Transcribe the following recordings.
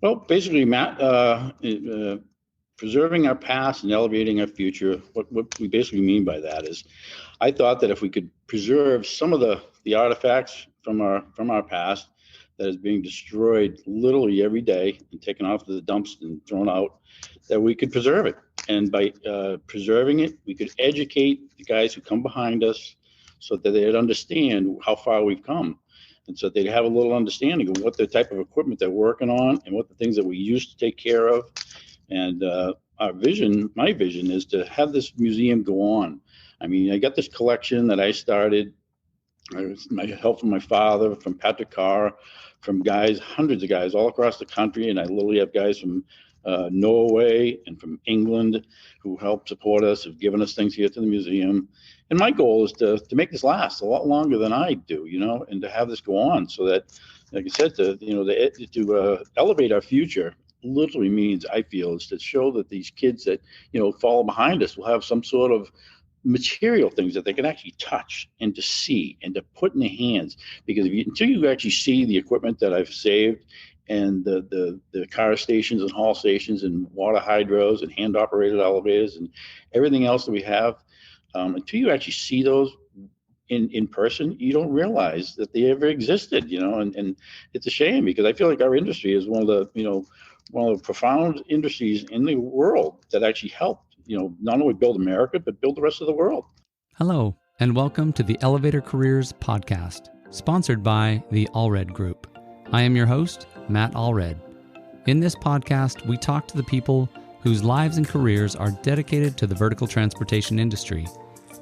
Well, basically, Matt, preserving our past and elevating our future. What we basically mean by that is, I thought that if we could preserve some of the artifacts from our past that is being destroyed literally every day and taken off to the dumps and thrown out, that we could preserve it. And by preserving it, we could educate the guys who come behind us so that they'd understand how far we've come. And so they'd have a little understanding of what the type of equipment they're working on and what the things that we used to take care of. And my vision is to have this museum go on. I mean, I got this collection that I started. My help from my father, from Patrick Carr, from guys, hundreds of guys all across the country. And I literally have guys from Norway and from England who help support us, have given us things here to the museum. And my goal is to make this last a lot longer than I do, and to have this go on so that, like I said, to elevate our future literally means, I feel, is to show that these kids that, follow behind us will have some sort of material things that they can actually touch and to see and to put in their hands. Because until you actually see the equipment that I've saved and the car stations and haul stations and water hydros and hand operated elevators and everything else that we have, until you actually see those in person, you don't realize that they ever existed, and it's a shame, because I feel like our industry is one of the profound industries in the world that actually helped, not only build America, but build the rest of the world. Hello, and welcome to the Elevator Careers Podcast, sponsored by the Allred Group. I am your host, Matt Allred. In this podcast, we talk to the people whose lives and careers are dedicated to the vertical transportation industry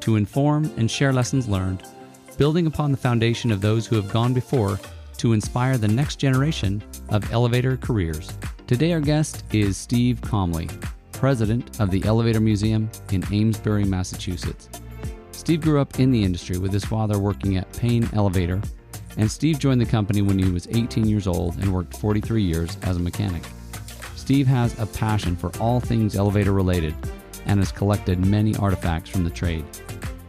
to inform and share lessons learned, building upon the foundation of those who have gone before to inspire the next generation of elevator careers. Today, our guest is Steve Comley, president of the Elevator Museum in Amesbury, Massachusetts. Steve grew up in the industry with his father working at Payne Elevator, and Steve joined the company when he was 18 years old and worked 43 years as a mechanic. Steve has a passion for all things elevator related and has collected many artifacts from the trade.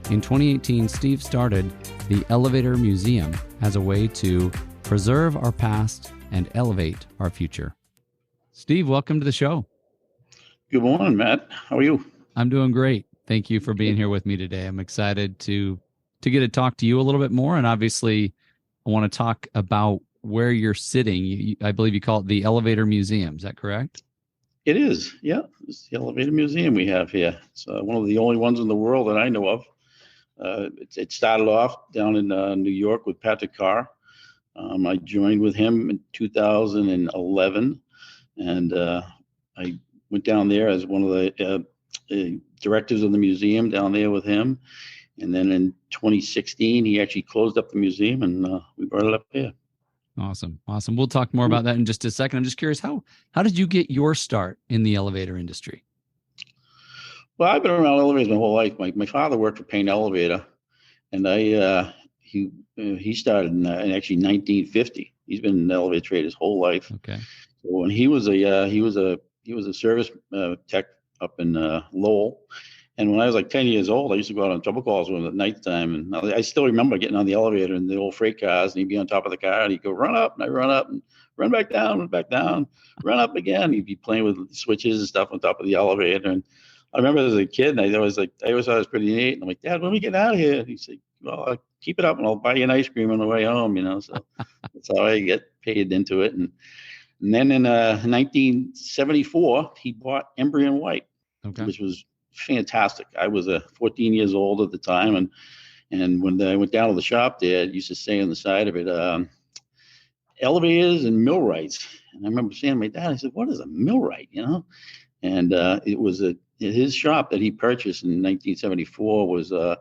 In 2018, Steve started the Elevator Museum as a way to preserve our past and elevate our future. Steve, welcome to the show. Good morning, Matt. How are you? I'm doing great. Thank you for being here with me today. I'm excited to get to talk to you a little bit more. And obviously, I want to talk about where you're sitting. I believe you call it the Elevator Museum. Is that correct? It is, yeah. It's the Elevator Museum we have here. It's one of the only ones in the world that I know of. It started off down in New York with Patrick Carr. I joined with him in 2011, and I went down there as one of the directors of the museum down there with him. And then in 2016, he actually closed up the museum, and we brought it up here. Awesome. We'll talk more about that in just a second. I'm just curious, how did you get your start in the elevator industry? Well, I've been around elevators my whole life. My father worked for Payne Elevator, and he started in actually 1950. He's been in the elevator trade his whole life. Okay. So when he was a service tech up in Lowell. And when I was like 10 years old, I used to go out on trouble calls with him at nighttime. And I still remember getting on the elevator in the old freight cars, and he'd be on top of the car, and he'd go, run up, and I'd run up, and run back down, run up again. He'd be playing with switches and stuff on top of the elevator. And I remember as a kid, and I always thought it was pretty neat. And I'm like, Dad, when we get out of here? And he'd say, well, I'll keep it up, and I'll buy you an ice cream on the way home, So that's how I get paid into it. And then in 1974, he bought Embry and White, which was fantastic. I was 14 years old at the time, and when I went down to the shop there, it used to say on the side of it, elevators and millwrights. And I remember saying to my dad, I said, what is a millwright, And it was his shop that he purchased in 1974 was a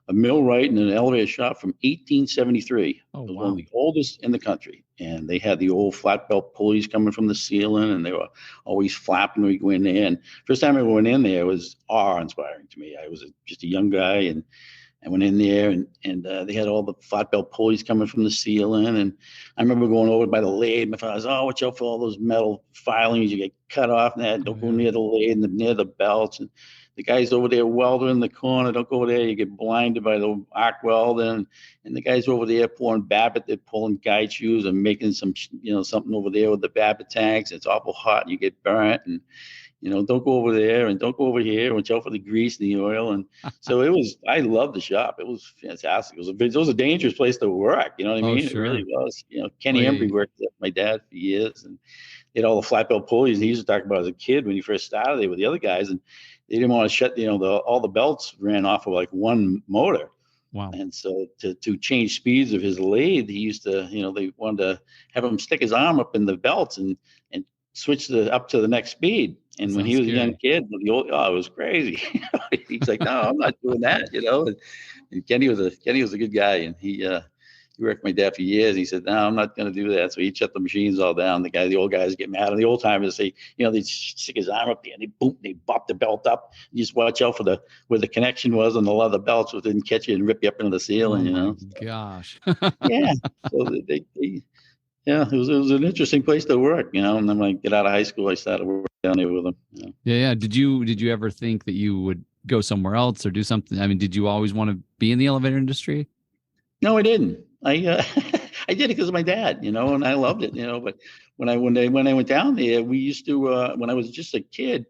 millwright and an elevator shop from 1873. Oh, it was wow. one of the oldest in the country. And they had the old flat belt pulleys coming from the ceiling, and they were always flapping when we go in there. And first time I went in there, it was awe-inspiring to me. I was just a young guy, and I went in there, and they had all the flat belt pulleys coming from the ceiling. And I remember going over by the lathe. My father was, watch out for all those metal filings. You get cut off, and that. Don't go near the lathe and near the belts. And the guy's over there welding in the corner. Don't go over there. You get blinded by the arc welding. And the guy's over there pouring Babbitt. They're pulling guide shoes and making some, something over there with the Babbitt tanks. It's awful hot. And you get burnt. And, don't go over there and don't go over here. Watch out for the grease and the oil. And so I loved the shop. It was fantastic. It was a dangerous place to work. You know what I Oh, mean? sure. It really was. Kenny Embry worked with my dad for years, and they had all the flat belt pulleys. And he used to talk about as a kid when he first started there with the other guys, and they didn't want to shut, all the belts ran off of like one motor. Wow. And so to change speeds of his lathe, he used to, they wanted to have him stick his arm up in the belts and switch up to the next speed. And when he was a young kid, it was crazy. He's like, no, I'm not doing that, And Kenny was a good guy, and he worked with my dad for years. He said, no, I'm not going to do that. So he shut the machines all down. The old guys get mad. And the old timers say, they stick his arm up there and they bop the belt up. You just watch out for where the connection was on the leather belt so it didn't catch you and rip you up into the ceiling, Oh my gosh. Yeah. So it was an interesting place to work, and then when I get out of high school, I started working down there with them. Yeah. Did you ever think that you would go somewhere else or do something? I mean, did you always want to be in the elevator industry? No, I didn't. I I did it because of my dad, and I loved it, But when I went down there, we used to when I was just a kid,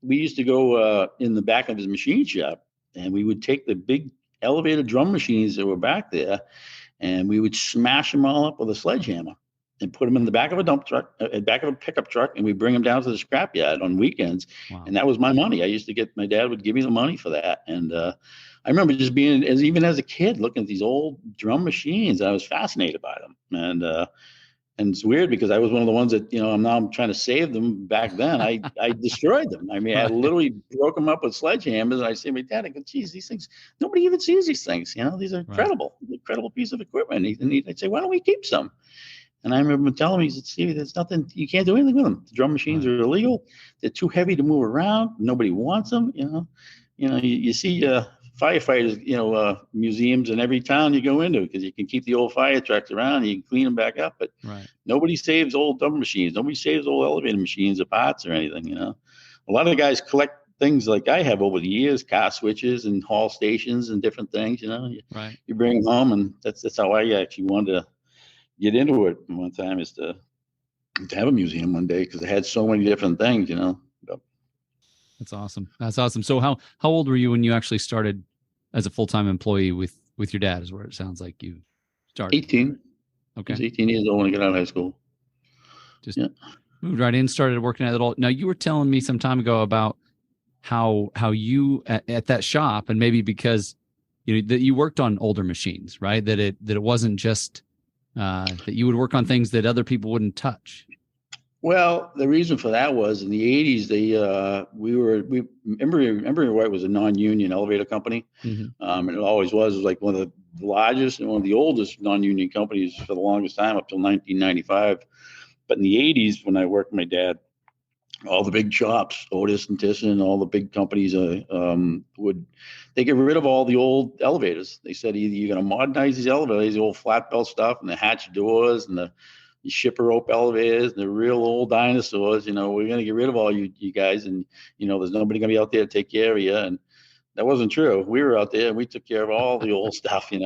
we used to go in the back of his machine shop, and we would take the big elevator drum machines that were back there, and we would smash them all up with a sledgehammer and put them in the back of a dump truck, back of a pickup truck, and we bring them down to the scrapyard on weekends. Wow. And that was my money. My dad would give me the money for that. And I remember just being, even as a kid, looking at these old drum machines. I was fascinated by them. And it's weird because I was one of the ones that, I'm trying to save them. Back then, I destroyed them. I mean, I literally broke them up with sledgehammers. And I say, my dad, I go, geez, these things, nobody even sees these things. These are incredible, incredible piece of equipment. And I'd say, why don't we keep some? And I remember telling me, he said, Stevie, there's nothing, you can't do anything with them. The drum machines are illegal. They're too heavy to move around. Nobody wants them. You see firefighters, museums in every town you go into because you can keep the old fire trucks around and you can clean them back up. But nobody saves old drum machines. Nobody saves old elevator machines or parts or anything. A lot of guys collect things like I have over the years, car switches and hall stations and different things. You bring them home, and that's how I actually wanted to get into it one time, is to have a museum one day because it had so many different things, That's awesome. So how old were you when you actually started as a full-time employee with your dad, is where it sounds like you started? 18. Okay. I was 18 years old when I got out of high school. Just moved right in, started working at it all. Now, you were telling me some time ago about how you at that shop, and maybe because that you worked on older machines, right? That it wasn't just that you would work on things that other people wouldn't touch. Well, the reason for that was in the 80s, Amesbury White was a non-union elevator company. And it always was. It was like one of the largest and one of the oldest non-union companies for the longest time, up till 1995. But in the 80s, when I worked with my dad, all the big shops, Otis and Thyssen, all the big companies they get rid of all the old elevators. They said, either you're going to modernize these elevators, the old flat belt stuff and the hatch doors and the shipper rope elevators and the real old dinosaurs. We're going to get rid of all you guys, and there's nobody going to be out there to take care of you. And that wasn't true. We were out there and we took care of all the old stuff. And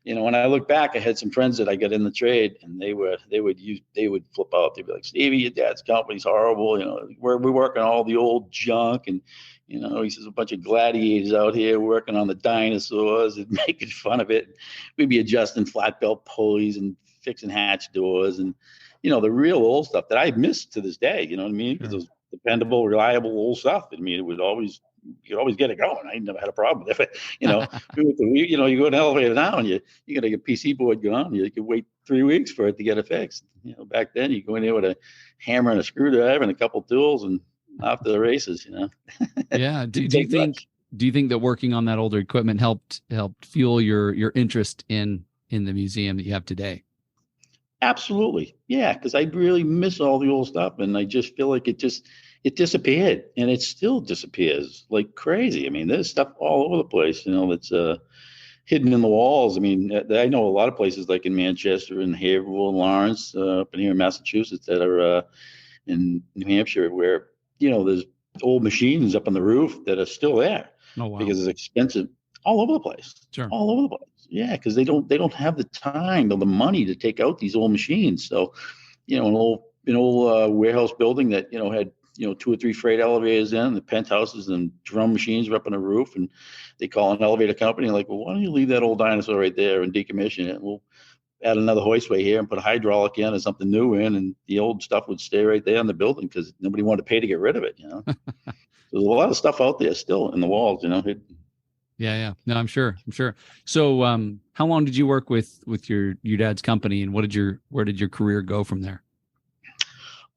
when I look back, I had some friends that I got in the trade, and they would flip out. They'd be like, Stevie, your dad's company's horrible. We're working all the old junk. And, he says, a bunch of gladiators out here working on the dinosaurs and making fun of it. We'd be adjusting flat belt pulleys and fixing hatch doors and, the real old stuff that I miss to this day. You know what I mean? Because it was dependable, reliable old stuff. I mean, you could always get it going. I never had a problem with it. You go in an elevator now and you got to get a PC board going. You could wait 3 weeks for it to get it fixed. Back then you go in there with a hammer and a screwdriver and a couple tools and off to the races. Yeah. Do you think that working on that older equipment helped fuel your interest in the museum that you have today? Absolutely. Yeah. Because I really miss all the old stuff, and I just feel like it disappeared, and it still disappears like crazy. I mean, there's stuff all over the place, that's hidden in the walls. I mean, I know a lot of places like in Manchester and Haverhill and Lawrence, up in here in Massachusetts, that are in New Hampshire, where, there's old machines up on the roof that are still there Oh, wow. because it's expensive all over the place. Sure. All over the place. Yeah, because they don't have the time or the money to take out these old machines. So, an old warehouse building that had 2 or 3 freight elevators in, the penthouses and drum machines were up on the roof, and they call an elevator company like, well, why don't you leave that old dinosaur right there and decommission it? We'll add another hoistway here and put a hydraulic in or something new in, and the old stuff would stay right there in the building because nobody wanted to pay to get rid of it. There's a lot of stuff out there still in the walls. Yeah. No, I'm sure. So, how long did you work with your dad's company, and where did your career go from there?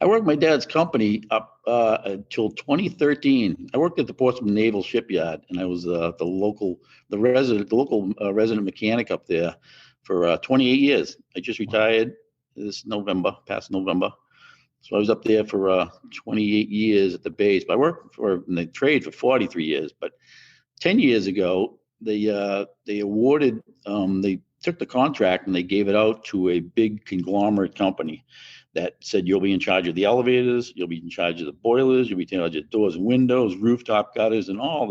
I worked my dad's company up until 2013. I worked at the Portsmouth Naval Shipyard, and I was the local resident mechanic up there for 28 years. I just retired past November. So I was up there for 28 years at the base. But I worked in the trade for 43 years. But 10 years ago, they awarded, they took the contract and they gave it out to a big conglomerate company that said, you'll be in charge of the elevators, you'll be in charge of the boilers, you'll be in charge of doors and windows, rooftop gutters, and all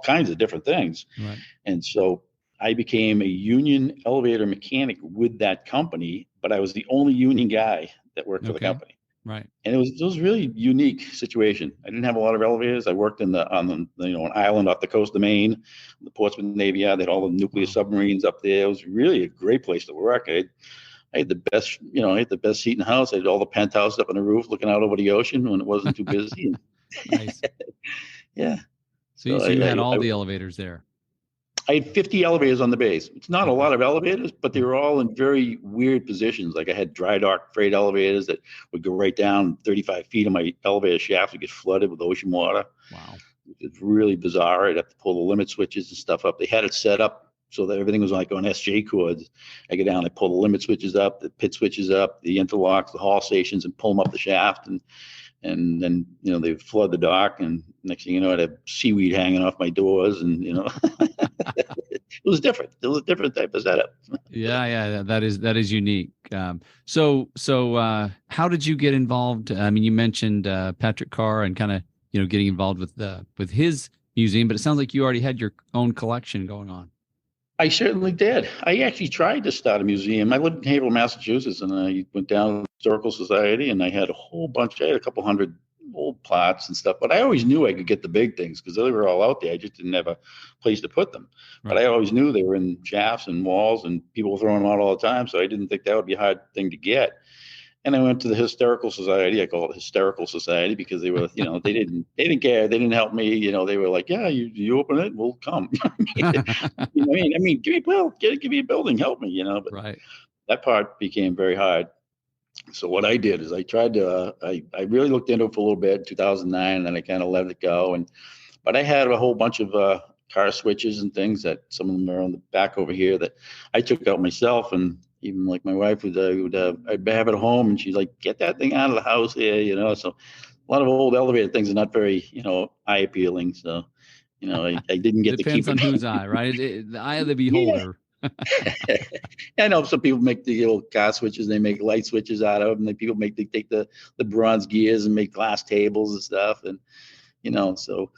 kinds of different things. Right. And so I became a union elevator mechanic with that company, but I was the only union guy that worked for the company. Right. And it was a really unique situation. I didn't have a lot of elevators. I worked on an island off the coast of Maine, the Portsmouth Navy Yard. They had all the nuclear submarines up there. It was really a great place to work. I had the best, I had the best seat in the house. I had all the penthouses up on the roof looking out over the ocean when it wasn't too busy. Nice. Yeah. So you had all the elevators there. I had 50 elevators on the base. It's not a lot of elevators, but they were all in very weird positions. Like I had dry dock freight elevators that would go right down 35 feet of my elevator shaft would get flooded with ocean water. Wow. It's really bizarre. I'd have to pull the limit switches and stuff up. They had it set up so that everything was like on SJ cords. I go down, I pull the limit switches up, the pit switches up, the interlocks, the hall stations, and pull them up the shaft. And then, they would flood the dock. And next thing you know, I'd have seaweed hanging off my doors. And, it was different. It was a different type of setup. Yeah. That is unique. So how did you get involved? I mean, you mentioned Patrick Carr and kind of, getting involved with his museum, but it sounds like you already had your own collection going on. I certainly did. I actually tried to start a museum. I lived in Haverhill, Massachusetts, and I went down to the Historical Society, and I had a couple hundred old plots and stuff, but I always knew I could get the big things because they were all out there. I just didn't have a place to put them. Right. But I always knew they were in shafts and walls, and people were throwing them out all the time, so I didn't think that would be a hard thing to get. And I went to the Hysterical Society. I call it the Hysterical Society because they were, they didn't care. They didn't help me. They were like, yeah, you open it, we'll come. I mean, give me a building, help me, But right. That part became very hard. So what I did is I tried to, I really looked into it for a little bit in 2009, and then I kind of let it go. But I had a whole bunch of car switches and things that some of them are on the back over here that I took out myself. And even like my wife I'd have it at home, and she's like, get that thing out of the house here, So a lot of old elevator things are not very, eye appealing. So, I didn't get to keep it. Depends on whose eye, right? The eye of the beholder. Yeah. I know some people make the old car switches, they make light switches out of them. They take the bronze gears and make glass tables and stuff. And, so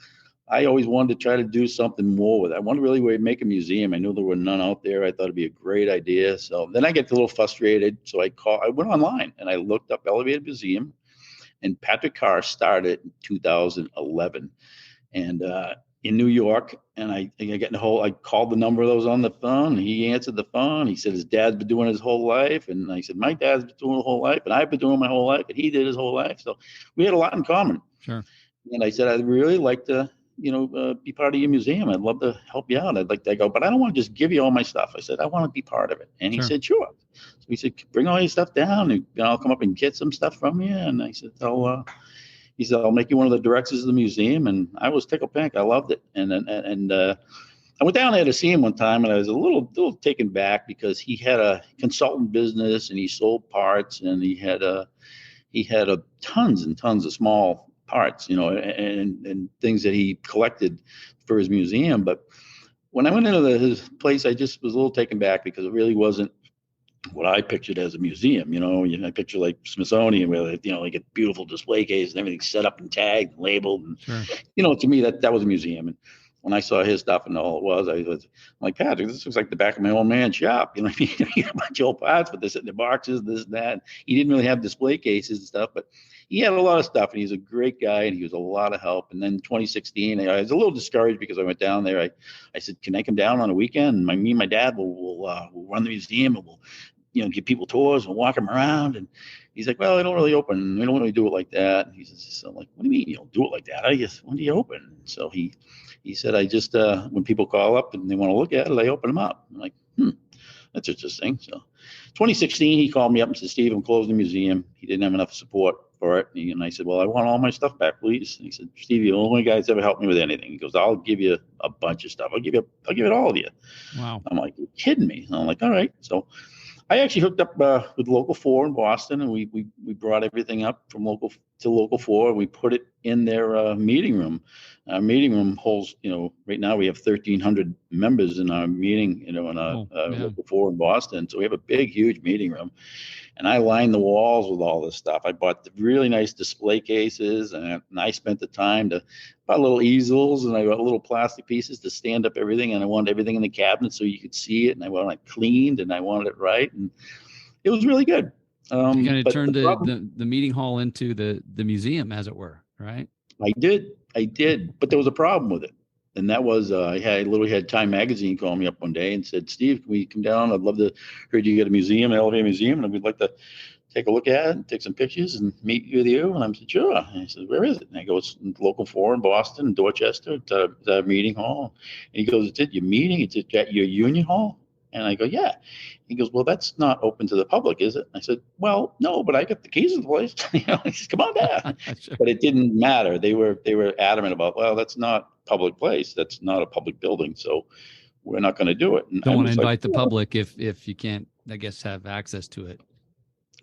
I always wanted to try to do something more with it. I wanted to really make a museum. I knew there were none out there. I thought it'd be a great idea. So then I get a little frustrated. So I went online and I looked up Elevator Museum, and Patrick Carr started in 2011. And, in New York, and I called the number that was on the phone, and he answered the phone. He said his dad's been doing his whole life. And I said, my dad's been doing his whole life, and I've been doing my whole life, and he did his whole life. So we had a lot in common. Sure. And I said, I'd really like to, be part of your museum. I'd love to help you out. I'd like to go, but I don't want to just give you all my stuff. I said, I want to be part of it. And he said, sure. So he said, bring all your stuff down, and I'll come up and get some stuff from you. And I said, he said, I'll make you one of the directors of the museum. And I was tickled pink. I loved it. And I went down there to see him one time, and I was a little taken back because he had a consultant business, and he sold parts, and he had tons and tons of small parts, and things that he collected for his museum. But when I went into his place, I just was a little taken back because it really wasn't what I pictured as a museum. I picture like Smithsonian where, like a beautiful display case and everything set up and tagged and labeled. And, Sure. to me, that was a museum. And when I saw his stuff and all it was, I'm like, Patrick, this looks like the back of my old man's shop. You know what I mean? He had a bunch of old parts, but they're sitting in boxes, this and that. He didn't really have display cases and stuff, but he had a lot of stuff, and he's a great guy, and he was a lot of help. And then 2016, I was a little discouraged because I went down there. I said, can I come down on a weekend? And me and my dad will run the museum, and we'll give people tours and walk them around. And he's like, well, I don't really open. We don't really do it like that. And he says, so I'm like, what do you mean you don't do it like that? When do you open? So he said, I just, when people call up and they want to look at it, I open them up. I'm like, that's interesting. So 2016, he called me up and said, Steve, I'm closing the museum. He didn't have enough support for it. And I said, well, I want all my stuff back, please. And he said, Steve, you're the only guy that's ever helped me with anything. He goes, I'll give you a bunch of stuff. I'll give it all to you. Wow. I'm like, you're kidding me. And I'm like, all right. So I actually hooked up with Local 4 in Boston, and we brought everything up from Local 4, and we put it in their meeting room. Our meeting room holds, right now we have 1,300 members in our meeting, in Local 4 in Boston. So we have a big, huge meeting room. And I lined the walls with all this stuff. I bought the really nice display cases, and I spent the time to buy little easels, and I got little plastic pieces to stand up everything. And I wanted everything in the cabinet so you could see it. And I wanted it cleaned, and I wanted it right. And it was really good. You kind of turned the meeting hall into the museum, as it were, right? I did. But there was a problem with it. And that was, I literally had Time Magazine call me up one day and said, Steve, can we come down? I'd love to, heard you got a museum, an elevator museum, and we'd like to take a look at it and take some pictures and meet with you. And I said, sure. And he said, where is it? And I go, it's Local 4 in Boston, in Dorchester, it's a meeting hall. And he goes, it's at your meeting? It's at your union hall? And I go, yeah. He goes, well, that's not open to the public, is it? I said, well, no, but I got the keys to the place. He says, come on down. Sure. But it didn't matter. They were adamant about, well, that's not a public place. That's not a public building. So we're not going to do it. And don't want to invite the public if you can't, I guess, have access to it.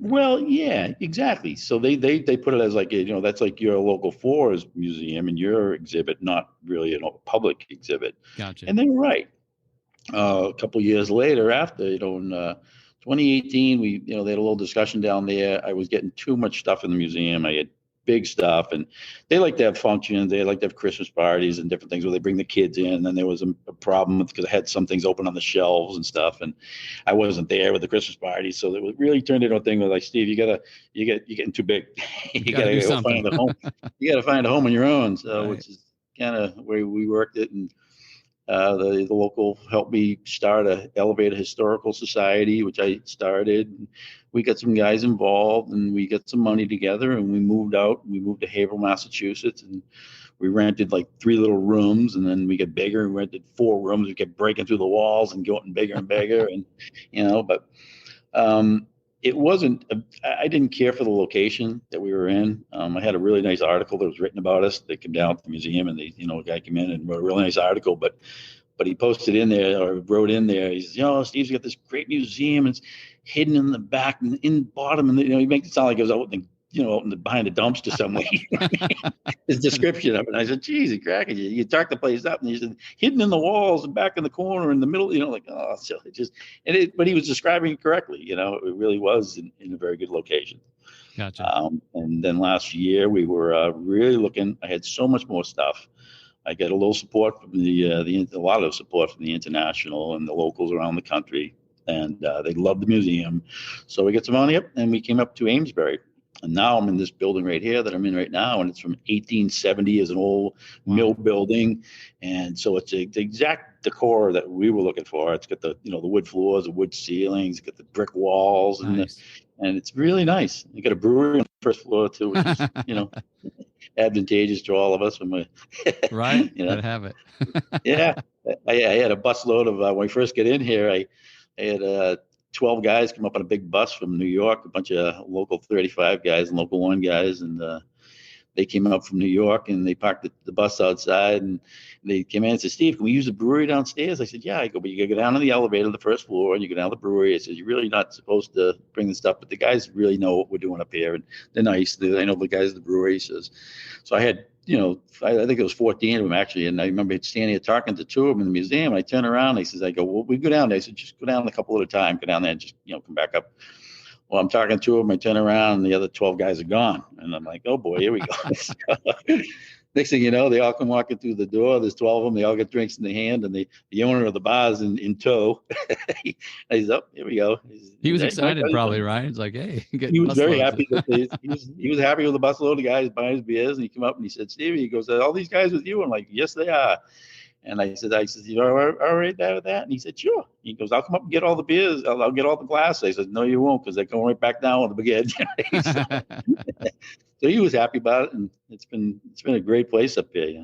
Well, yeah, exactly. So they put it as like, that's like your Local 4's museum and your exhibit, not really a public exhibit. Gotcha. And they were right. A couple of years later, after, in 2018, we, they had a little discussion down there. I was getting too much stuff in the museum. I had big stuff, and they like to have functions. They like to have Christmas parties and different things where they bring the kids in. And then there was a problem because I had some things open on the shelves and stuff, and I wasn't there with the Christmas party. So it really turned into a thing where like, Steve, you're getting too big. you gotta go find a home. You gotta find a home on your own. So right. Which is kind of where we worked it. And the local helped me start a elevator historical society, which I started. We got some guys involved, and we got some money together, and we moved out. We moved to Haverhill, Massachusetts, and we rented like 3 little rooms, and then we got bigger and rented 4 rooms. We kept breaking through the walls and getting bigger and bigger, and but it wasn't. I didn't care for the location that we were in. I had a really nice article that was written about us. They came down to the museum, and a guy came in and wrote a really nice article, but he posted in there or wrote in there. He says, Steve's got this great museum. It's hidden in the back and in the bottom, and he makes it sound like it was out behind a dumpster somewhere. His description of it. I said, geez, he cracking you. You talk the place up, and he said, hidden in the walls and back in the corner in the middle, so it just, but he was describing it correctly. It really was in a very good location. Gotcha. And then last year we were really looking, I had so much more stuff. I got a little support from a lot of support from the international and the locals around the country. And they loved the museum. So we got some money up, and we came up to Amesbury. And now I'm in this building right here that I'm in right now, and it's from 1870 as an old mill building. And so it's the exact decor that we were looking for. It's got the wood floors, the wood ceilings, it's got the brick walls, nice. And it's really nice. You got a brewery on the first floor too, which is advantageous to all of us when we right. Gotta have it. Yeah, I had a busload of when we first get in here. I had 12 guys come up on a big bus from New York, a bunch of local 35 guys and local 1 guys. And they came up from New York, and they parked the bus outside, and they came in and said, Steve, can we use the brewery downstairs? I said, yeah. I go, but you got to go down to the elevator, the first floor, and you go down to the brewery. I said, you're really not supposed to bring the stuff, but the guys really know what we're doing up here, and they're nice. I know the guys at the brewery. So I had I think it was 14 of them actually. And I remember standing there talking to two of them in the museum. I turn around, I go, well, we go down there. I said, just go down a couple at a time, go down there and just, come back up. Well, I'm talking to them. I turn around and the other 12 guys are gone. And I'm like, oh boy, here we go. Next thing you know, they all come walking through the door. There's 12 of them. They all get drinks in the hand, and the owner of the bar is in tow. I said, "Oh, here we go." He was excited, probably, right? He's like, "Hey," he was very happy that he was happy with the busload of guys buying his beers, and he came up and he said, "Stevie," he goes, "Are all these guys with you?" I'm like, "Yes, they are." And I said, "You know, all right there with that?" And he said, "Sure." He goes, "I'll come up and get all the beers. I'll get all the glasses." I said, "No, you won't, because they're going right back down with the big edge." So he was happy about it, and it's been a great place up here.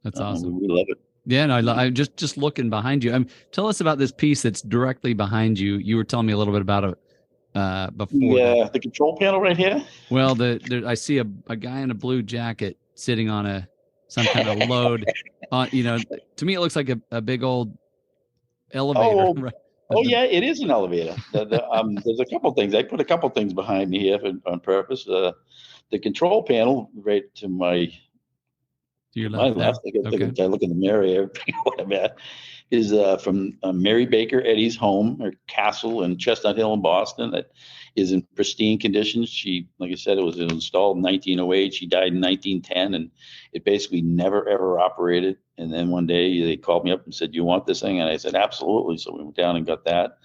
That's awesome. We love it. Yeah, no, I just looking behind you. Tell us about this piece that's directly behind you. You were telling me a little bit about it before. Yeah, the control panel right here. Well, I see a guy in a blue jacket sitting on some kind of load. To me, it looks like a big old elevator. Oh, yeah, it is an elevator. There's a couple things. I put a couple things behind me here on purpose. The control panel right to my left. I look in the mirror here. Whatever. Is from Mary Baker Eddy's home, her castle in Chestnut Hill in Boston. That is in pristine condition. She, like I said, it was installed in 1908. She died in 1910, and it basically never ever operated. And then one day they called me up and said, "Do you want this thing?" And I said, "Absolutely." So we went down and got that.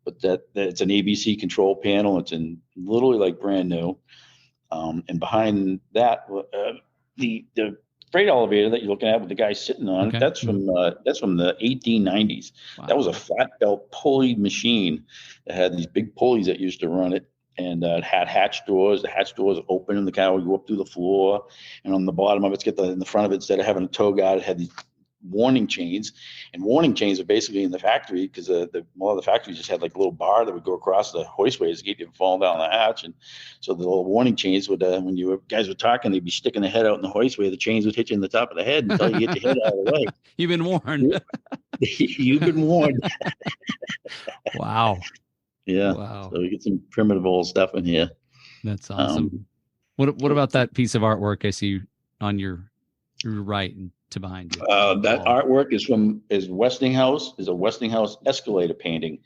But it's an ABC control panel. It's literally like brand new. And behind that, the freight elevator that you're looking at with the guy sitting on, that's from the 1890s. Wow. That was a flat belt pulley machine that had these big pulleys that used to run it, and it had hatch doors. The hatch doors open and the car would go up through the floor, and on the bottom of it, in the front of it, instead of having a tow guide, it had these warning chains. And warning chains are basically in the factory, because a lot of the factories just had like a little bar that would go across the hoistways to keep you from falling down the hatch. And so the little warning chains would, when guys were talking, they'd be sticking their head out in the hoistway. The chains would hit you in the top of the head until you get your head out of the way. You've been warned. You've been warned. Wow. Yeah. Wow. So we get some primitive old stuff in here. That's awesome. What about that piece of artwork I see on your right and to behind you? That artwork is Westinghouse, is a Westinghouse escalator painting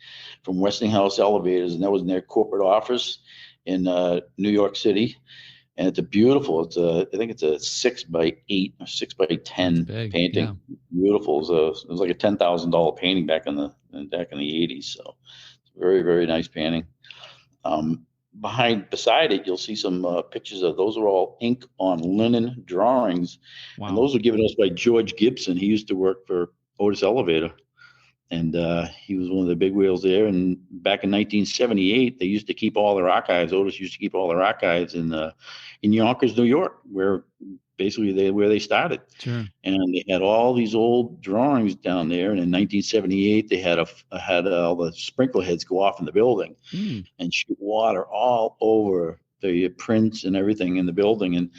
from Westinghouse Elevators, and that was in their corporate office in New York City. And it's I think it's a 6x8 or 6x10 painting. Yeah. Beautiful. It was like a $10,000 painting back in the 80s. So it's a very, very nice painting. Beside it, you'll see some pictures of those are all ink on linen drawings. Wow. And those were given us by George Gibson. He used to work for Otis Elevator, and he was one of the big wheels there. And back in 1978, they used to keep all their archives. Otis used to keep all their archives in Yonkers, New York, where basically where they started. Sure. And they had all these old drawings down there. And in 1978, they had all the sprinkler heads go off in the building and shoot water all over the prints and everything in the building, and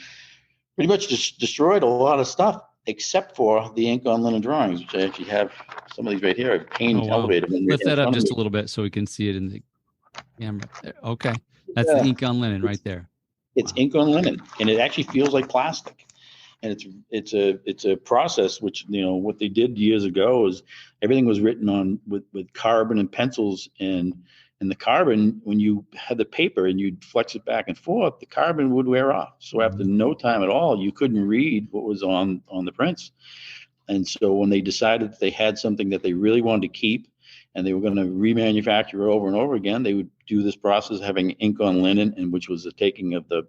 pretty much just destroyed a lot of stuff except for the ink on linen drawings, which I actually have some of these right here. Payne Elevator. Lift that up just a little bit so we can see it in the camera. Okay. That's the ink on linen right there. It's ink on linen, and it actually feels like plastic. And it's a process which, what they did years ago is everything was written on with carbon and pencils, and the carbon, when you had the paper and you'd flex it back and forth, the carbon would wear off. So after no time at all, you couldn't read what was on the prints. And so when they decided that they had something that they really wanted to keep, and they were going to remanufacture over and over again, they would do this process of having ink on linen, and which was the taking of the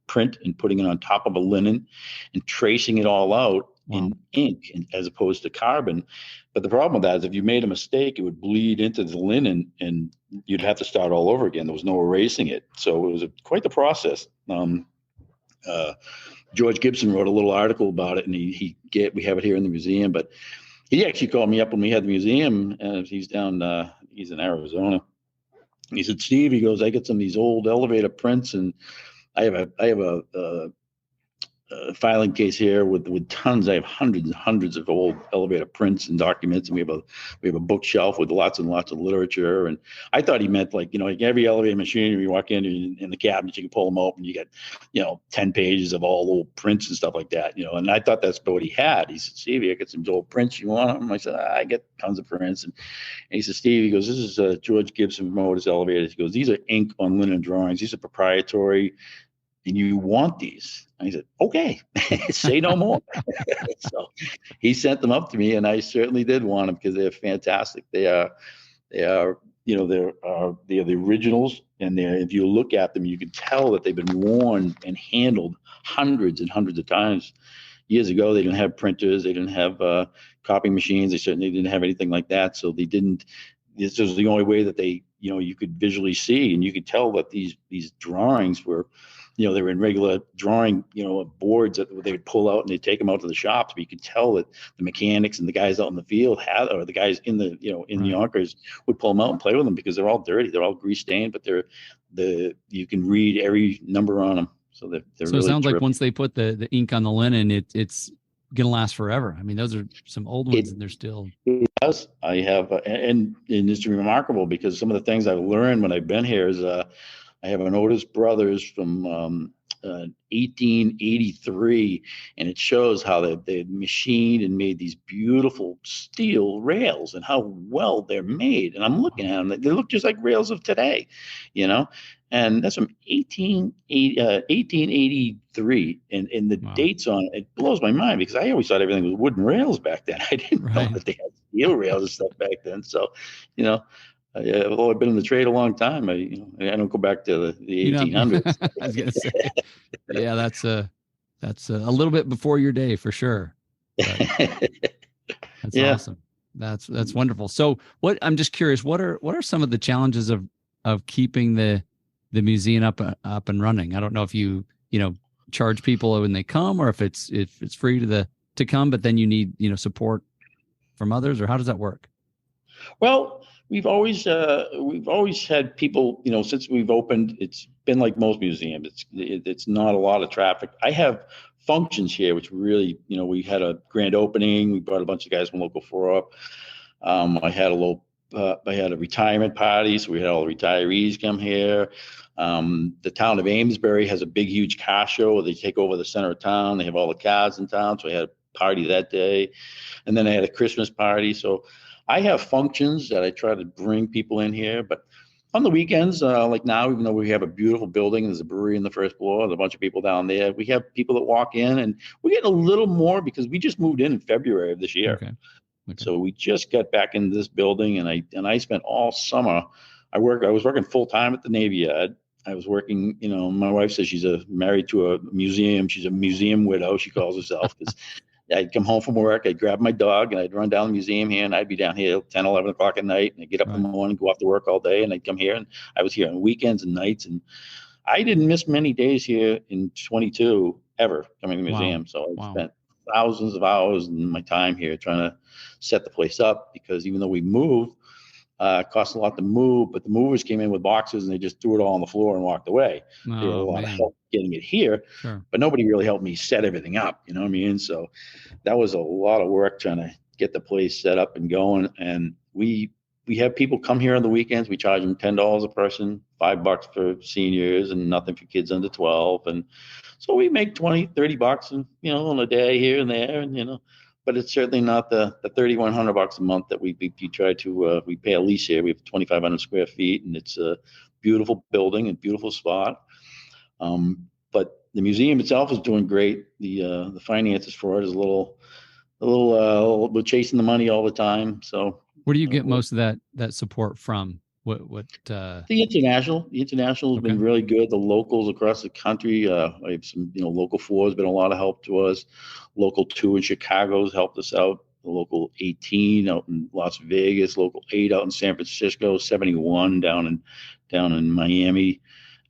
print and putting it on top of a linen and tracing it all out in ink as opposed to carbon. But the problem with that is if you made a mistake, it would bleed into the linen and you'd have to start all over again. There was no erasing it. So it was quite the process. George Gibson wrote a little article about it, and we have it here in the museum, but he actually called me up when we had the museum, and he's in Arizona. He said, "Steve," he goes, "I get some of these old elevator prints, and I have a filing case here with tons. I have hundreds and hundreds of old elevator prints and documents, and we have a bookshelf with lots and lots of literature. And I thought he meant like every elevator machine you walk in the cabinets, you can pull them open. You get 10 pages of all old prints and stuff like that. And I thought that's what he had. He said, Stevie, I get some old prints. You want them? I said, I get tons of prints. And he said, Steve, he goes, this is George Gibson Motors Elevators. He goes, these are ink on linen drawings. These are proprietary. And you want these? And he said, okay, say no more. So he sent them up to me, and I certainly did want them because they're fantastic. They're the originals, and if you look at them, you can tell that they've been worn and handled hundreds and hundreds of times. Years ago, they didn't have printers, they didn't have copying machines, they certainly didn't have anything like that. So they didn't. This was the only way that they, you could visually see, and you could tell that these drawings were. They were in regular drawing, boards that they would pull out and they'd take them out to the shops. But you could tell that the mechanics and the guys out in the field or the guys in the, in the Yonkers would pull them out and play with them because they're all dirty. They're all grease stained, but you can read every number on them. So they're so really it sounds terrific. like once they put the ink on the linen, it's going to last forever. I mean, those are some old ones and they're still. It does. I have, and it's remarkable because some of the things I've learned when I've been here is, I have an Otis Brothers from 1883, and it shows how they machined and made these beautiful steel rails and how well they're made. And I'm looking at them; they look just like rails of today, And that's from 1883, and the dates on it blows my mind because I always thought everything was wooden rails back then. I didn't know that they had steel rails and stuff back then. So, although I've been in the trade a long time, I don't go back to the 1800s. I was gonna say, yeah, that's a little bit before your day for sure. That's awesome. That's wonderful. So, I'm just curious, what are some of the challenges of keeping the museum up and running? I don't know if you charge people when they come, or if it's free to come, but then you need support from others, or how does that work? Well, we've always had people, since we've opened. It's been like most museums. It's not a lot of traffic. I have functions here, which really, we had a grand opening. We brought a bunch of guys from local 4 up. I had a retirement party, so we had all the retirees come here. The town of Amesbury has a big, huge car show where they take over the center of town. They have all the cars in town, so we had a party that day, and then I had a Christmas party. So I have functions that I try to bring people in here, but on the weekends, like now, even though we have a beautiful building, there's a brewery in the first floor, there's a bunch of people down there. We have people that walk in, and we're getting a little more because we just moved in February of this year. Okay. So we just got back into this building, and I spent all summer. I was working full time at the Navy Yard. I was working, my wife says she's married to a museum. She's a museum widow, she calls herself, because I'd come home from work, I'd grab my dog, and I'd run down the museum here, and I'd be down here 10, 11 o'clock at night, and I'd get up in the morning, go off to work all day, and I'd come here, and I was here on weekends and nights, and I didn't miss many days here in 22 ever coming to the museum. So I spent thousands of hours in my time here trying to set the place up, because even though we moved, it cost a lot to move, but the movers came in with boxes and they just threw it all on the floor and walked away. There was a lot of help getting it here, but nobody really helped me set everything up. You know what I mean? So that was a lot of work trying to get the place set up and going. And we have people come here on the weekends. We charge them $10 a person, $5 for seniors, and nothing for kids under 12. And so we make $20-$30 and on a day here and there, and but it's certainly not the $3,100 a month that we try to we pay a lease here. We have 2,500 square feet, and it's a beautiful building and beautiful spot. But the museum itself is doing great. The finances for it is a little we're chasing the money all the time. So where do you get most of that support from? The international has been really good. The locals across the country, I have some, local 4 has been a lot of help to us. Local 2 in Chicago has helped us out. The local 18 out in Las Vegas, local 8 out in San Francisco, 71 down in Miami.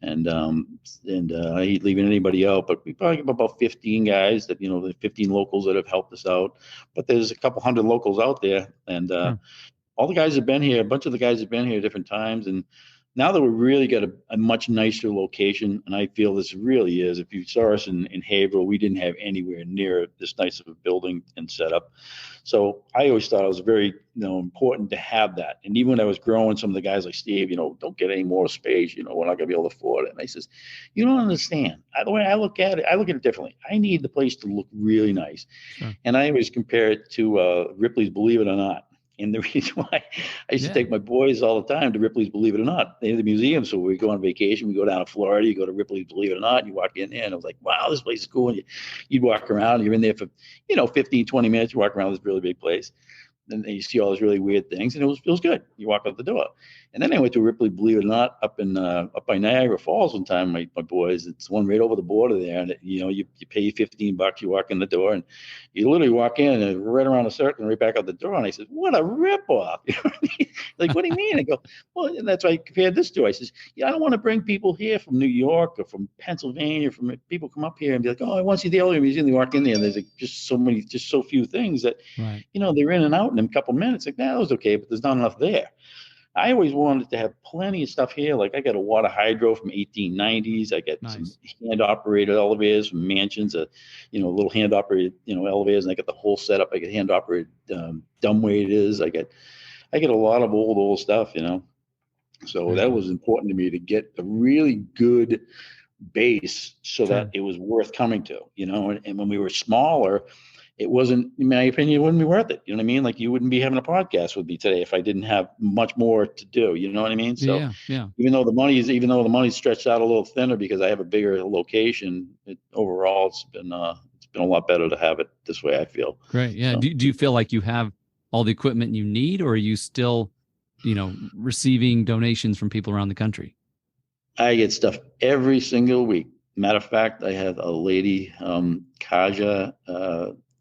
And I hate leaving anybody out, but we probably have about 15 guys that, the 15 locals that have helped us out. But there's a couple hundred locals out there, and all the guys have been here. A bunch of the guys have been here at different times, and now that we really got a much nicer location, and I feel this really is, if you saw us in Haverhill, we didn't have anywhere near this nice of a building and setup. So I always thought it was very, important to have that. And even when I was growing, some of the guys like Steve, don't get any more space, we're not gonna be able to afford it. And I says, you don't understand. The way I look at it differently. I need the place to look really nice. Sure. And I always compare it to Ripley's Believe It or Not. And the reason why I used to take my boys all the time to Ripley's Believe It or Not. They have the museum. So we go on vacation, we go down to Florida, you go to Ripley's Believe It or Not, you walk in there and I was like, wow, this place is cool. And you'd walk around, you're in there for, 15, 20 minutes, you walk around this really big place. And you see all these really weird things, and it was good. You walk out the door. And then I went to Ripley, Believe It or Not, up by Niagara Falls one time, my boys. It's one right over the border there. And, you pay $15, you walk in the door, and you literally walk in and right around a circle and right back out the door. And I said, what a ripoff. You know what I mean? Like, what do you mean? I go, well, and that's why I compared this to. I says, I don't want to bring people here from New York or from Pennsylvania, from people come up here and be like, oh, I want to see the Allred Museum. They walk in there and there's like just so few things that, right. They're in and out in a couple minutes. Like, that was okay, but there's not enough there. I always wanted to have plenty of stuff here. Like, I got a water hydro from 1890s. I got some hand operated elevators from mansions, little hand operated, elevators. And I got the whole setup. I got hand operated dumbwaiters. I got a lot of old stuff, So that was important to me to get a really good base so that it was worth coming to, and when we were smaller, it wasn't, in my opinion, it wouldn't be worth it. You know what I mean? Like, you wouldn't be having a podcast with me today if I didn't have much more to do. You know what I mean? So yeah. Even though the money's stretched out a little thinner because I have a bigger location, overall it's been a lot better to have it this way, I feel. Great. Yeah. So, do you feel like you have all the equipment you need, or are you still, receiving donations from people around the country? I get stuff every single week. Matter of fact, I have a lady, Kaja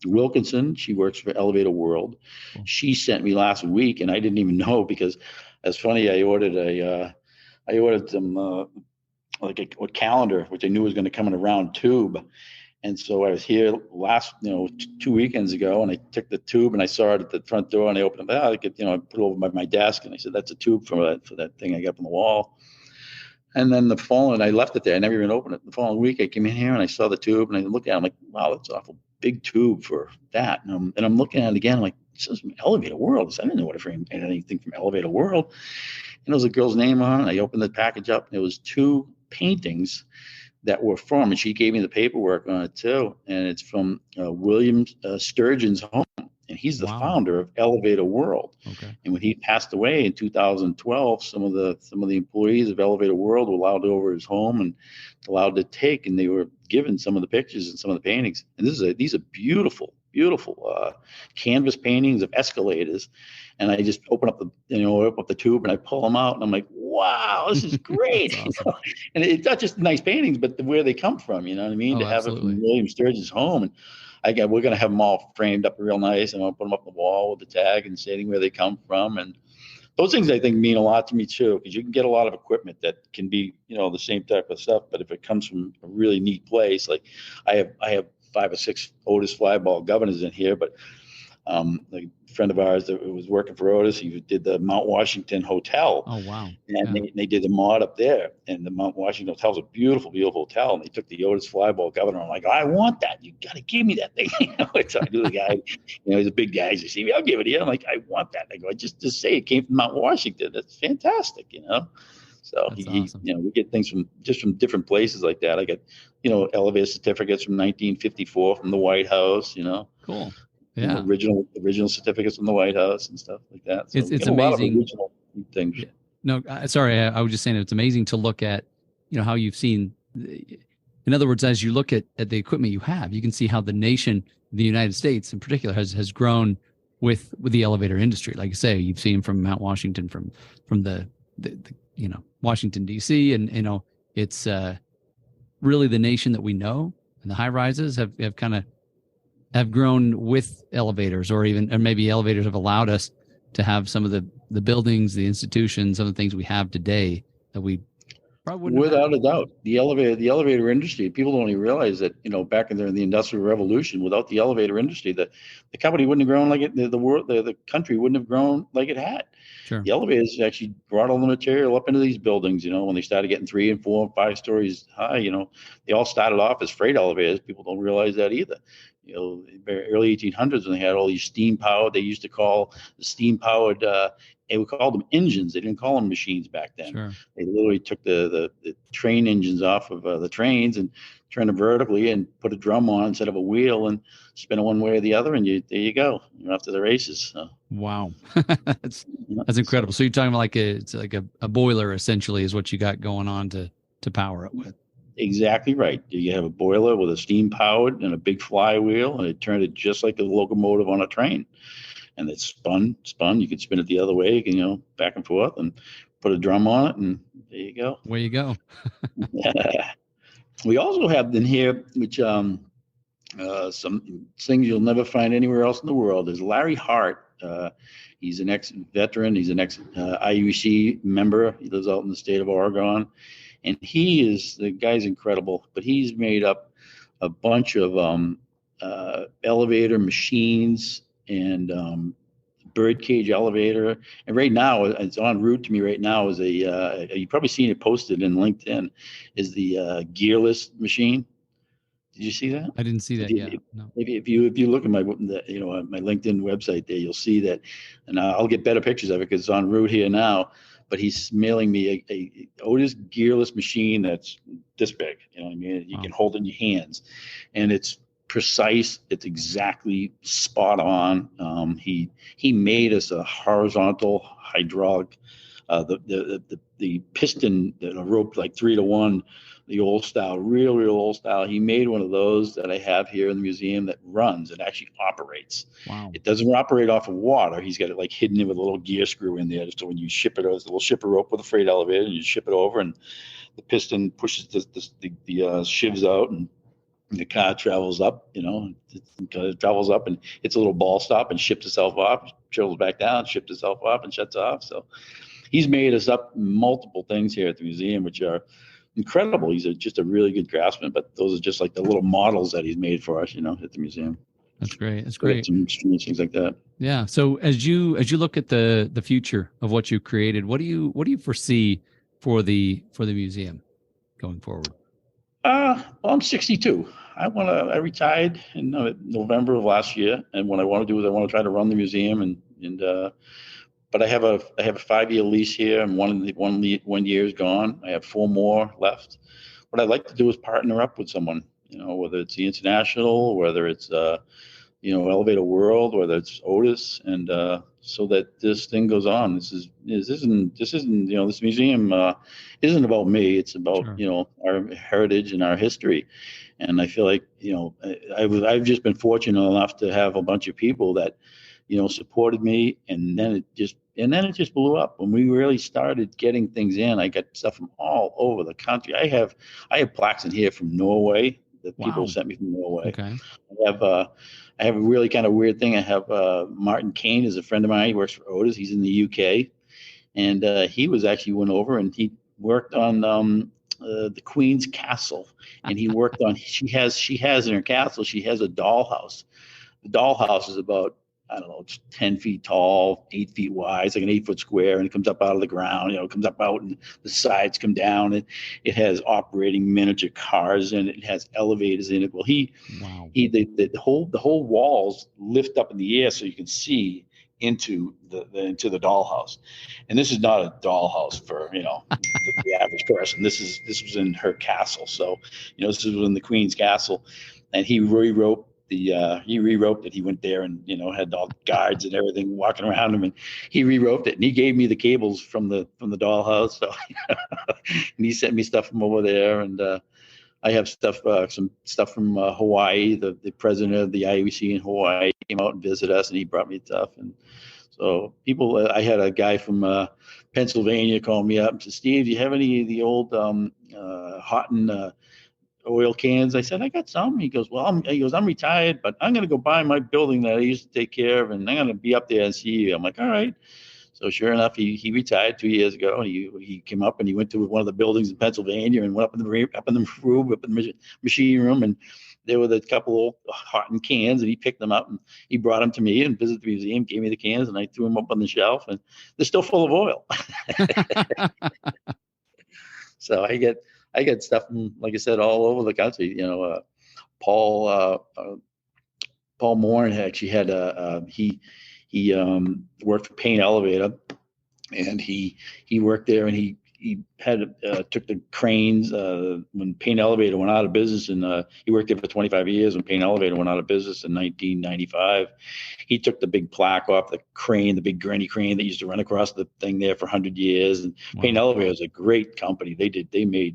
Wilkinson. She works for Elevator World. Cool. She sent me last week, and I didn't even know, because it's funny. I ordered some like a calendar, which I knew was going to come in a round tube. And so I was here last, 2 weekends ago, and I took the tube and I saw it at the front door, and I opened it. I put it over by my desk, and I said, that's a tube for that thing I got up on the wall. And then I left it there. I never even opened it. The following week, I came in here and I saw the tube, and I looked at it. I'm like, wow, that's an awful big tube for that. And I'm looking at it again. I'm like, this is from Elevator World. I didn't know what anything from Elevator World. And there was a girl's name on it. I opened the package up, and there was 2 paintings that were from, and she gave me the paperwork on it too. And it's from William Sturgeon's home. And he's the founder of Elevator World. Okay. And when he passed away in 2012, some of the employees of Elevator World were allowed over his home and allowed to take, and they were given some of the pictures and some of the paintings. And these are beautiful, beautiful canvas paintings of escalators. And I just open up the tube and I pull them out, and I'm like, wow, this is great. Awesome. And it's not just nice paintings, but where they come from. You know what I mean? To have it from William Sturgeon's home. And we're going to have them all framed up real nice, and I'll put them up on the wall with the tag and stating where they come from. And those things, I think, mean a lot to me too, because you can get a lot of equipment that can be, the same type of stuff. But if it comes from a really neat place, like I have 5 or 6 Otis flyball governors in here, but like a friend of ours that was working for Otis, he did the Mount Washington Hotel. Oh, wow. And they did the mod up there. And the Mount Washington Hotel is a beautiful, beautiful hotel. And they took the Otis flyball governor. I'm like, I want that. You got to give me that thing. So I do the guy, he's a big guy. He's see me, I'll give it to you. I'm like, I want that. I go, just say it came from Mount Washington. That's fantastic, So awesome. We get things from different places like that. I got, elevator certificates from 1954 from the White House, Cool. Yeah. Original certificates from the White House and stuff like that. So it's amazing. A lot of original things. Yeah. No, sorry. I was just saying it's amazing to look at, how you've seen. In other words, as you look at the equipment you have, you can see how the nation, the United States in particular, has grown with the elevator industry. Like you say, you've seen from Mount Washington, from the Washington D.C. and it's really the nation that we know, and the high rises have grown with elevators, or maybe elevators have allowed us to have some of the buildings, the institutions, some of the things we have today that we Probably wouldn't have Without happened. a doubt, the elevator industry, people don't even realize that, back in the Industrial Revolution, without the elevator industry, the company wouldn't have grown like it, the world, the country wouldn't have grown like it had. Sure. The elevators actually brought all the material up into these buildings, when they started getting 3 and 4 and 5 stories high, they all started off as freight elevators. People don't realize that either. Very early 1800s, when they had all these steam powered, they used to call the steam powered, they would call them engines. They didn't call them machines back then. Sure. They literally took the train engines off of the trains and turned them vertically and put a drum on instead of a wheel and spin it one way or the other, and there you go. You're off to the races. So, Wow. That's incredible. So you're talking about it's like a boiler essentially is what you got going on to power it with. Exactly right. You have a boiler with a steam powered and a big flywheel, and it turned it just like a locomotive on a train. And it spun. You could spin it the other way, back and forth, and put a drum on it, and there you go. Where you go. We also have in here, which some things you'll never find anywhere else in the world, is Larry Hart. He's an ex-veteran. He's an ex-IUC member. He lives out in the state of Oregon. And the guy's incredible, but he's made up a bunch of elevator machines and birdcage elevator. And right now, it's en route to me right now, is you've probably seen it posted in LinkedIn, is the gearless machine. Did you see that? I didn't see that yet. No. If you look at my my LinkedIn website there, you'll see that, and I'll get better pictures of it because it's en route here now. But he's mailing me a Otis gearless machine that's this big. You know what I mean? You can hold it in your hands, and it's precise. It's exactly spot on. He made us a horizontal hydraulic, the piston, the rope like 3-to-1, the old style, real old style. He made one of those that I have here in the museum that runs. It actually operates. Wow. It doesn't operate off of water. He's got it like hidden in with a little gear screw in there. So when you ship it, there's a little shipper rope with a freight elevator, and you ship it over, and the piston pushes the shivs out, and the car travels up. It travels up and hits a little ball stop and ships itself off, travels back down, ships itself off, and shuts off. So he's made us up multiple things here at the museum, which are incredible. He's just a really good craftsman, but those are just like the little models that he's made for us, at the museum. That's great. That's great. Some strange things like that. Yeah. So as you look at the future of what you created, what do you foresee for the museum going forward? Well, I'm 62. I retired in November of last year, and what I want to do is I want to try to run the museum, but I have a 5-year lease here, and one year is gone. I have 4 more left. What I'd like to do is partner up with someone, whether it's the International, whether it's Elevator World, whether it's Otis, and so that this thing goes on. This isn't this museum isn't about me. It's about Sure. Our heritage and our history. And I feel like I've just been fortunate enough to have a bunch of people that supported me, and then it just blew up. When we really started getting things in, I got stuff from all over the country. I have plaques in here from Norway that people sent me from Norway. Okay. I have a really kind of weird thing. I have Martin Kane is a friend of mine. He works for Otis. He's in the UK, and he went over and he worked on the Queen's Castle, and he worked on. She has in her castle. She has a dollhouse. The dollhouse is about, I don't know, it's 10 feet tall, 8 feet wide. It's like an 8-foot square, and it comes up out of the ground. It comes up out, and the sides come down. And it has operating miniature cars in it. It has elevators in it. Well, the whole walls lift up in the air so you can see into the dollhouse. And this is not a dollhouse for the average person. This was in her castle. So this was in the Queen's Castle, and he rewrote that. He went there and had all the guards and everything walking around him, and he rewrote it, and he gave me the cables from the dollhouse. So and he sent me stuff from over there, and I have some stuff from Hawaii. The president of the IUC in Hawaii came out and visited us, and he brought me stuff. And so people, I had a guy from Pennsylvania call me up and said, "Steve, do you have any of the old hot and oil cans?" I said, "I got some." He goes, "Well, I'm retired, but I'm going to go buy my building that I used to take care of, and I'm going to be up there and see you." I'm like, "All right." So sure enough, he retired 2 years ago, and he came up and he went to one of the buildings in Pennsylvania and went up in the room, up in the machine room, and there were a couple of hot cans, and he picked them up and he brought them to me and visited the museum, gave me the cans, and I threw them up on the shelf, and they're still full of oil. So I get stuff from, like I said, all over the country. Paul Paul Moore actually had he worked for Payne Elevator, and he worked there, and he had took the cranes when Payne Elevator went out of business, and he worked there for 25 years. When Payne Elevator went out of business in 1995, he took the big plaque off the crane, the big granny crane that used to run across the thing there for 100 years. And wow. Payne Elevator is a great company. They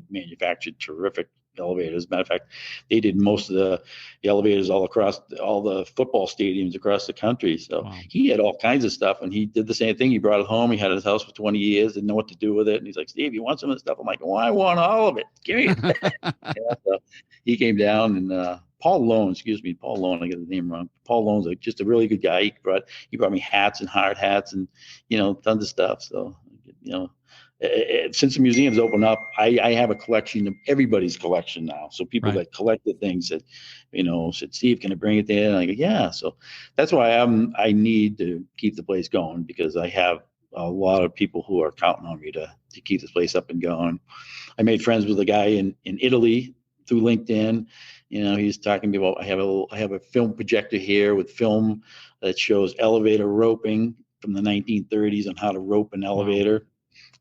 manufactured terrific elevators. As a matter of fact, they did most of the elevators all across all the football stadiums across the country. So wow. He had all kinds of stuff, and he did the same thing. He brought it home. He had it in his house for 20 years, didn't know what to do with it. And he's like, Steve, you want some of this stuff? I'm like, well, I want all of it. Give me it. So he came down, and Paul Lone, I get his name wrong. Paul Lone's just a really good guy. He brought me hats and hard hats and, tons of stuff. So, since the museum's opened up, I have a collection of everybody's collection now. So people that collected things said, Steve, can I bring it there? And I go, yeah. So that's why I need to keep the place going, because I have a lot of people who are counting on me to keep this place up and going. I made friends with a guy in Italy through LinkedIn. He's talking to me about, I have a film projector here with film that shows elevator roping from the 1930s on how to rope an elevator. Wow.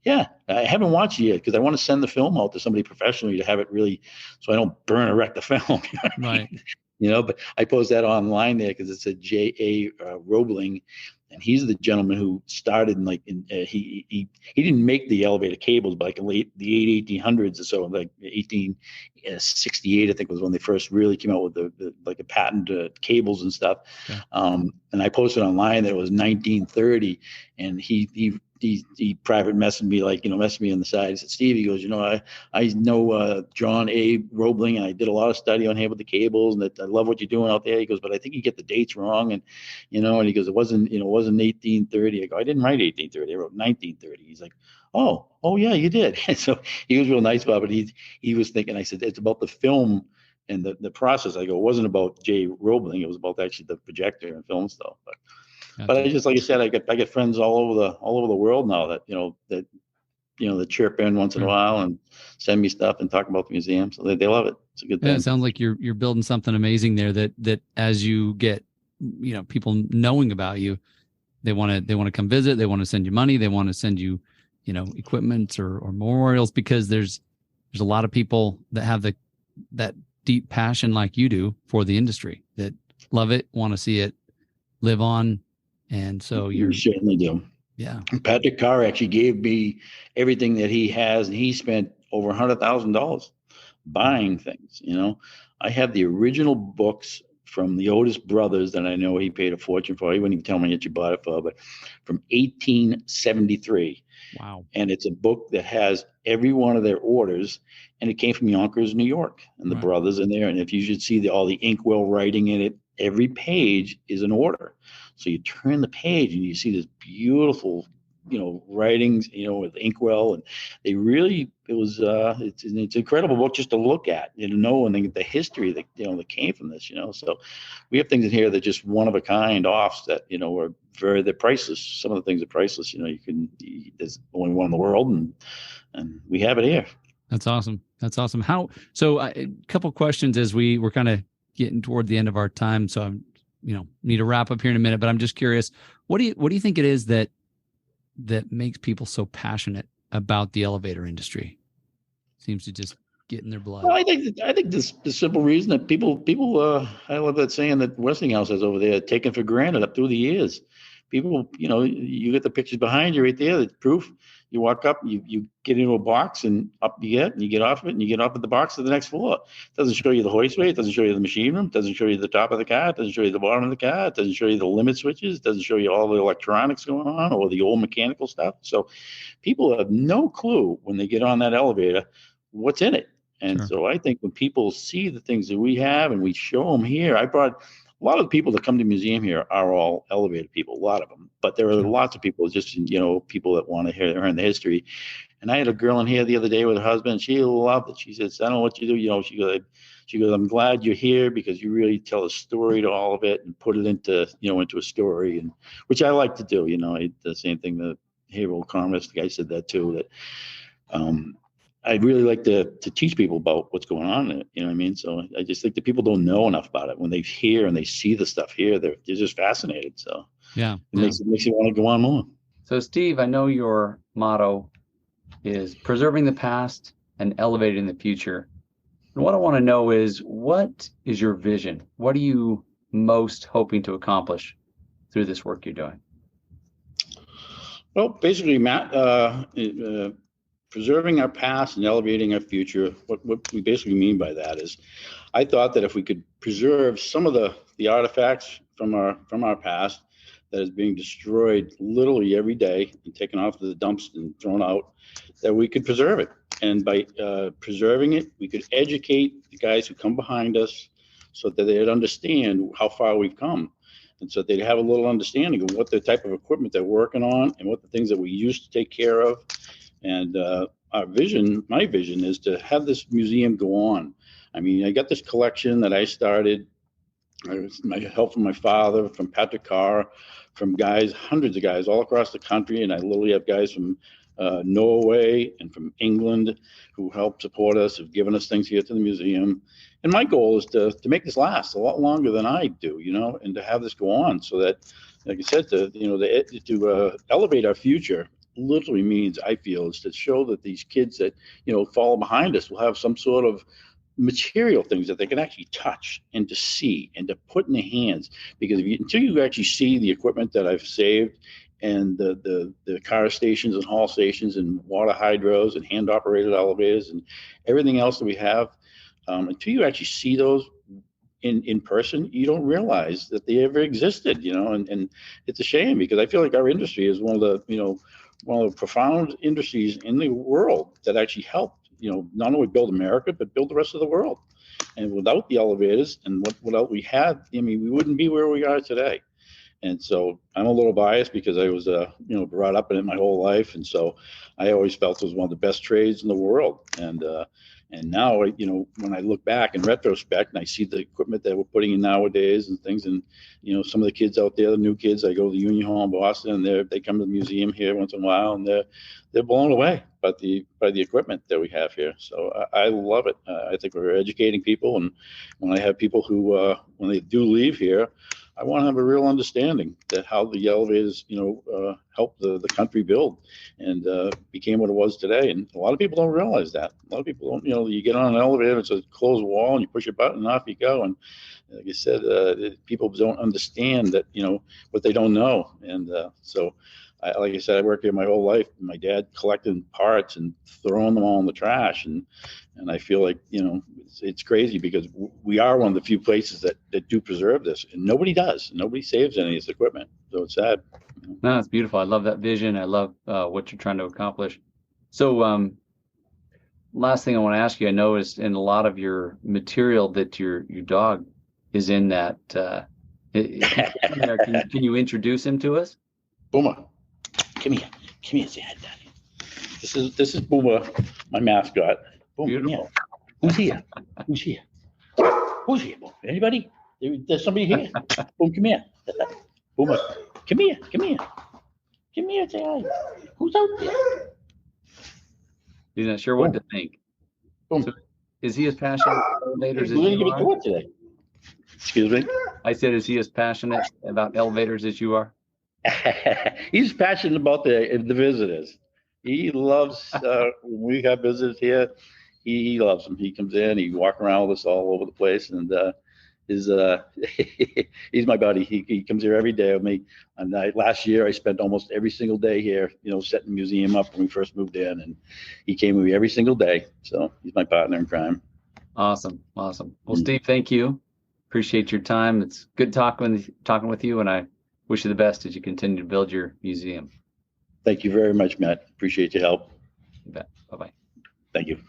Yeah, I haven't watched it yet because I want to send the film out to somebody professionally to have it really, so I don't burn or wreck the film. Right. But I post that online there because it's a J.A. Roebling, and he's the gentleman who started he didn't make the elevator cables, but the late 1800s or so, like 1868, I think was when they first really came out with the patent cables and stuff. Yeah. And I posted online that it was 1930, and he private messaged me, messaged me on the side. He said, Steve, he goes, I know John A. Roebling, and I did a lot of study on him with the cables, and that I love what you're doing out there. He goes, but I think you get the dates wrong. And, and he goes, it wasn't 1830. I go, I didn't write 1830. I wrote 1930. He's like, oh yeah, you did. So he was real nice about it. He was thinking, I said, it's about the film and the process. I go, it wasn't about J. Roebling. It was about actually the projector and film stuff. But I just, like I said, I get friends all over the world now that chirp in once in a while and send me stuff and talk about the museum. So they love it. It's a good thing. Yeah, it sounds like you're building something amazing there that as you get, people knowing about you, they want to come visit, they want to send you money, they want to send you, equipment or memorials, because there's a lot of people that have that deep passion like you do for the industry, that love it, want to see it live on. And so you certainly do. Yeah. Patrick Carr actually gave me everything that he has, and he spent over $100,000 buying things. I have the original books from the Otis brothers that I know he paid a fortune for. He wouldn't even tell me what you bought it for, but from 1873. Wow. And it's a book that has every one of their orders, and it came from Yonkers, New York, and the brothers in there. And if you should see all the inkwell writing in it, every page is an order. So you turn the page and you see this beautiful, writings, with inkwell, and they really, it's an incredible book just to look at, know, and the history that, that came from this, So we have things in here that just one of a kind offs that, are they're priceless. Some of the things are priceless. There's only one in the world, and we have it here. That's awesome. So a couple questions as we're kind of getting toward the end of our time. So I'm, need to wrap up here in a minute, but I'm just curious, what do you think it is that makes people so passionate about the elevator industry? Seems to just get in their blood. Well, I think the simple reason that people, I love that saying that Westinghouse has over there, taken for granted up through the years. People, you get the pictures behind you right there. That's proof. You walk up, you get into a box, and up you get, and you get off of it, and you get off at the box to the next floor. It doesn't show you the hoistway. It doesn't show you the machine room. It doesn't show you the top of the car. It doesn't show you the bottom of the car. It doesn't show you the limit switches. It doesn't show you all the electronics going on or the old mechanical stuff. So people have no clue when they get on that elevator what's in it. And so I think when people see the things that we have and we show them here, I brought a lot of the people that come to the museum here are all elevator people, a lot of them. But there are lots of people, just, people that want to learn the history. And I had a girl in here the other day with her husband. She loved it. She says, "I don't know what you do." She goes, "I'm glad you're here because you really tell a story to all of it and put it into a story," and which I like to do. The same thing that Harold Commerce, the guy, said that too. That I really like to teach people about what's going on in it. You know what I mean? So I just think that people don't know enough about it. When they hear and they see the stuff here, they're just fascinated. So Yeah, it makes you want to go on more. So Steve, I know your motto is preserving the past and elevating the future. And what I want to know is, what is your vision? What are you most hoping to accomplish through this work you're doing? Well, basically, Matt, preserving our past and elevating our future. What we basically mean by that is, I thought that if we could preserve some of the artifacts from our past that is being destroyed literally every day and taken off the dumps and thrown out, that we could preserve it. And by preserving it, we could educate the guys who come behind us so that they'd understand how far we've come. And so they'd have a little understanding of what the type of equipment they're working on and what the things that we used to take care of. And my vision is to have this museum go on. I mean, I got this collection that I started. My help from my father, from Patrick Carr, from guys, hundreds of guys all across the country. And I literally have guys from Norway and from England who help support us, have given us things here to the museum. And my goal is to make this last a lot longer than I do, and to have this go on so that, like I said, to elevate our future literally means, I feel, is to show that these kids that, follow behind us will have some sort of material things that they can actually touch and to see and to put in their hands. Because until you actually see the equipment that I've saved and the car stations and haul stations and water hydros and hand operated elevators and everything else that we have, until you actually see those in person, you don't realize that they ever existed, and it's a shame, because I feel like our industry is one of the profound industries in the world that actually helped, not only build America, but build the rest of the world. And without the elevators and what we had, we wouldn't be where we are today. And so I'm a little biased because I was, brought up in it my whole life. And so I always felt it was one of the best trades in the world. And now, when I look back in retrospect and I see the equipment that we're putting in nowadays and things, and, some of the kids out there, the new kids, I go to the Union Hall in Boston, and they come to the museum here once in a while, and they're blown away by the equipment that we have here. So I love it. I think we're educating people. And when I have people who, when they do leave here, I want to have a real understanding that how the elevators, helped the country build and became what it was today. And a lot of people don't realize that. A lot of people don't, you get on an elevator, it's a closed wall, and you push a button and off you go. And like I said, people don't understand that, what they don't know. And so, like I said, I worked here my whole life. My dad collecting parts and throwing them all in the trash. And I feel like, it's crazy because we are one of the few places that do preserve this, and nobody does. Nobody saves any of this equipment. So it's sad. No, it's beautiful. I love that vision. I love what you're trying to accomplish. So last thing I want to ask you, I know is in a lot of your material that your dog is in that. Can you introduce him to us? Boomer, come here. Say hi, Daddy. This is Boomer, my mascot. Boomer, come here. Who's here? Who's here? Boomer? Anybody? There's somebody here. Boom, come here. Boomer, come here. Come here, say hi. Who's out there? He's not sure what to think. Boom. So, is he as passionate about elevators as We're gonna you give a are? tour today. Excuse me? I said, is he as passionate about elevators as you are? He's passionate about the visitors. He loves when we have visitors here. He loves them. He comes in, he walks around with us all over the place, and he's my buddy. He comes here every day with me. And last year I spent almost every single day here, setting the museum up when we first moved in, and he came with me every single day. So he's my partner in crime. Awesome. Well, Steve, thank you. Appreciate your time. It's good talking with you, and I wish you the best as you continue to build your museum. Thank you very much, Matt. Appreciate your help. You bet. Bye-bye. Thank you.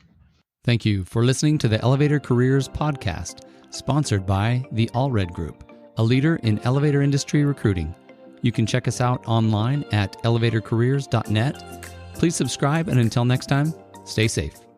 Thank you for listening to the Elevator Careers podcast, sponsored by the Allred Group. a leader in elevator industry recruiting. You can check us out online at elevatorcareers.net. Please subscribe, and until next time, stay safe.